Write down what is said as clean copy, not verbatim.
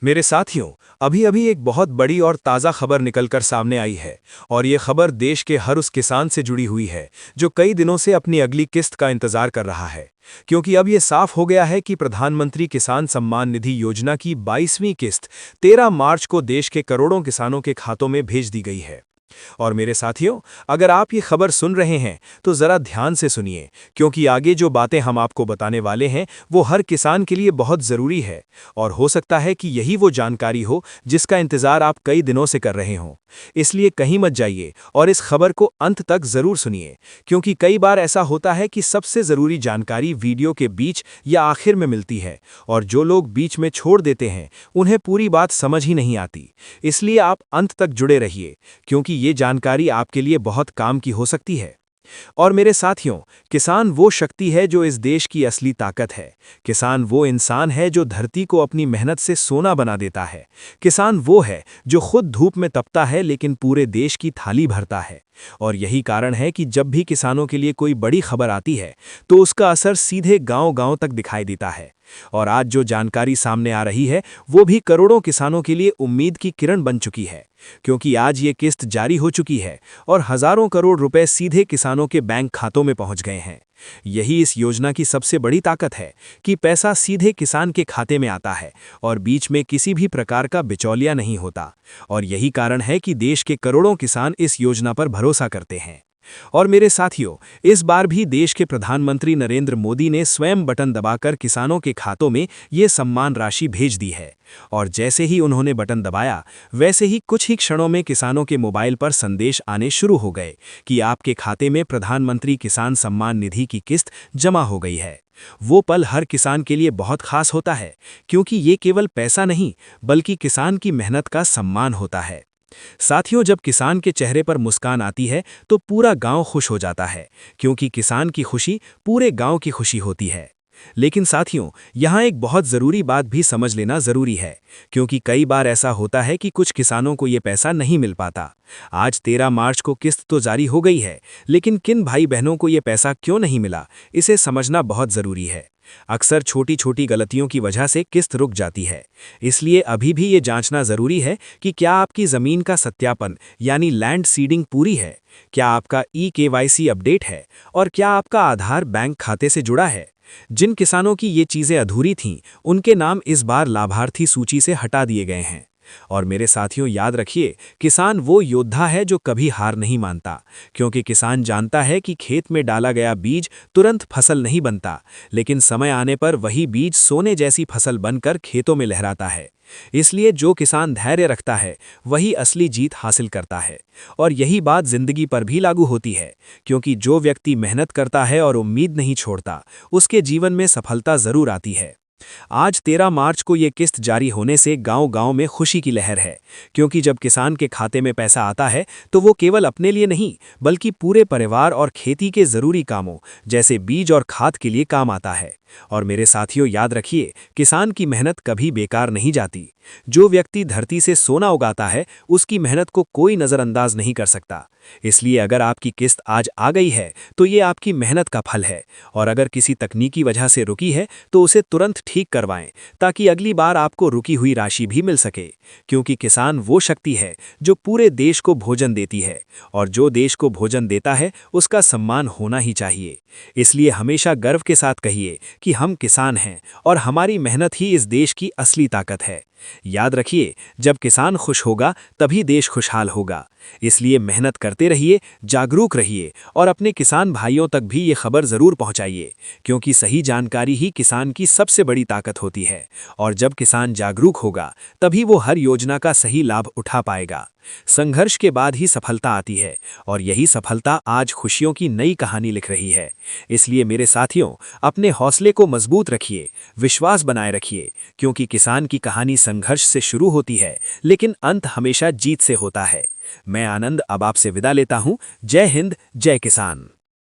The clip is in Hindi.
मेरे साथियों, अभी अभी एक बहुत बड़ी और ताज़ा खबर निकलकर सामने आई है और ये खबर देश के हर उस किसान से जुड़ी हुई है जो कई दिनों से अपनी अगली किस्त का इंतजार कर रहा है। क्योंकि अब ये साफ हो गया है कि प्रधानमंत्री किसान सम्मान निधि योजना की 22वीं किस्त 13 मार्च को देश के करोड़ों किसानों के खातों में भेज दी गई है। और मेरे साथियों, अगर आप ये खबर सुन रहे हैं तो ज़रा ध्यान से सुनिए, क्योंकि आगे जो बातें हम आपको बताने वाले हैं वो हर किसान के लिए बहुत ज़रूरी है और हो सकता है कि यही वो जानकारी हो जिसका इंतज़ार आप कई दिनों से कर रहे हों। इसलिए कहीं मत जाइए और इस खबर को अंत तक ज़रूर सुनिए, क्योंकि कई बार ऐसा होता है कि सबसे ज़रूरी जानकारी वीडियो के बीच या आखिर में मिलती है और जो लोग बीच में छोड़ देते हैं उन्हें पूरी बात समझ ही नहीं आती। इसलिए आप अंत तक जुड़े रहिए, क्योंकि ये जानकारी आपके लिए बहुत काम की हो सकती है। और मेरे साथियों, किसान वो शक्ति है जो इस देश की असली ताकत है। किसान वो इंसान है जो धरती को अपनी मेहनत से सोना बना देता है। किसान वो है जो खुद धूप में तपता है लेकिन पूरे देश की थाली भरता है। और यही कारण है कि जब भी किसानों के लिए कोई बड़ी खबर आती है तो उसका असर सीधे गांव-गांव तक दिखाई देता है। और आज जो जानकारी सामने आ रही है वो भी करोड़ों किसानों के लिए उम्मीद की किरण बन चुकी है, क्योंकि आज ये किस्त जारी हो चुकी है और हजारों करोड़ रुपए सीधे किसानों के बैंक खातों में पहुंच गए हैं। यही इस योजना की सबसे बड़ी ताकत है कि पैसा सीधे किसान के खाते में आता है और बीच में किसी भी प्रकार का बिचौलिया नहीं होता। और यही कारण है कि देश के करोड़ों किसान इस योजना पर भरोसा करते हैं। और मेरे साथियों, इस बार भी देश के प्रधानमंत्री नरेंद्र मोदी ने स्वयं बटन दबाकर किसानों के खातों में ये सम्मान राशि भेज दी है। और जैसे ही उन्होंने बटन दबाया, वैसे ही कुछ ही क्षणों में किसानों के मोबाइल पर संदेश आने शुरू हो गए कि आपके खाते में प्रधानमंत्री किसान सम्मान निधि की किस्त जमा हो गई है। वो पल हर किसान के लिए बहुत खास होता है, क्योंकि ये केवल पैसा नहीं बल्कि किसान की मेहनत का सम्मान होता है। साथियों, जब किसान के चेहरे पर मुस्कान आती है तो पूरा गांव खुश हो जाता है, क्योंकि किसान की खुशी पूरे गांव की खुशी होती है। लेकिन साथियों, यहाँ एक बहुत ज़रूरी बात भी समझ लेना ज़रूरी है, क्योंकि कई बार ऐसा होता है कि कुछ किसानों को ये पैसा नहीं मिल पाता। आज 13 मार्च को किस्त तो जारी हो गई है, लेकिन किन भाई बहनों को ये पैसा क्यों नहीं मिला, इसे समझना बहुत ज़रूरी है। अक्सर छोटी छोटी गलतियों की वजह से किस्त रुक जाती है। इसलिए अभी भी ये जांचना ज़रूरी है कि क्या आपकी ज़मीन का सत्यापन यानी लैंड सीडिंग पूरी है, क्या आपका ई-केवाईसी अपडेट है और क्या आपका आधार बैंक खाते से जुड़ा है। जिन किसानों की ये चीज़ें अधूरी थीं, उनके नाम इस बार लाभार्थी सूची से हटा दिए गए हैं। और मेरे साथियों, याद रखिए, किसान वो योद्धा है जो कभी हार नहीं मानता, क्योंकि किसान जानता है कि खेत में डाला गया बीज तुरंत फसल नहीं बनता, लेकिन समय आने पर वही बीज सोने जैसी फसल बनकर खेतों में लहराता है। इसलिए जो किसान धैर्य रखता है वही असली जीत हासिल करता है। और यही बात जिंदगी पर भी लागू होती है, क्योंकि जो व्यक्ति मेहनत करता है और उम्मीद नहीं छोड़ता, उसके जीवन में सफलता जरूर आती है। आज 13 मार्च को ये किस्त जारी होने से गांव-गांव में खुशी की लहर है, क्योंकि जब किसान के खाते में पैसा आता है तो वो केवल अपने लिए नहीं बल्कि पूरे परिवार और खेती के ज़रूरी कामों जैसे बीज और खाद के लिए काम आता है। और मेरे साथियों, याद रखिए, किसान की मेहनत कभी बेकार नहीं जाती। जो व्यक्ति धरती से सोना उगाता है उसकी मेहनत को कोई नज़रअंदाज नहीं कर सकता। इसलिए अगर आपकी किस्त आज आ गई है तो ये आपकी मेहनत का फल है, और अगर किसी तकनीकी वजह से रुकी है तो उसे तुरंत ठीक करवाएं, ताकि अगली बार आपको रुकी हुई राशि भी मिल सके। क्योंकि किसान वो शक्ति है जो पूरे देश को भोजन देती है, और जो देश को भोजन देता है उसका सम्मान होना ही चाहिए। इसलिए हमेशा गर्व के साथ कहिए कि हम किसान हैं और हमारी मेहनत ही इस देश की असली ताकत है। याद रखिए, जब किसान खुश होगा तभी देश खुशहाल होगा। इसलिए मेहनत करते रहिए, जागरूक रहिए और अपने किसान भाइयों तक भी ये खबर ज़रूर पहुंचाइए, क्योंकि सही जानकारी ही किसान की सबसे बड़ी ताकत होती है। और जब किसान जागरूक होगा तभी वो हर योजना का सही लाभ उठा पाएगा। संघर्ष के बाद ही सफलता आती है, और यही सफलता आज खुशियों की नई कहानी लिख रही है। इसलिए मेरे साथियों, अपने हौसले को मजबूत रखिए, विश्वास बनाए रखिए, क्योंकि किसान की कहानी संघर्ष से शुरू होती है लेकिन अंत हमेशा जीत से होता है। मैं आनंद अब आपसे विदा लेता हूं। जय हिंद, जय किसान।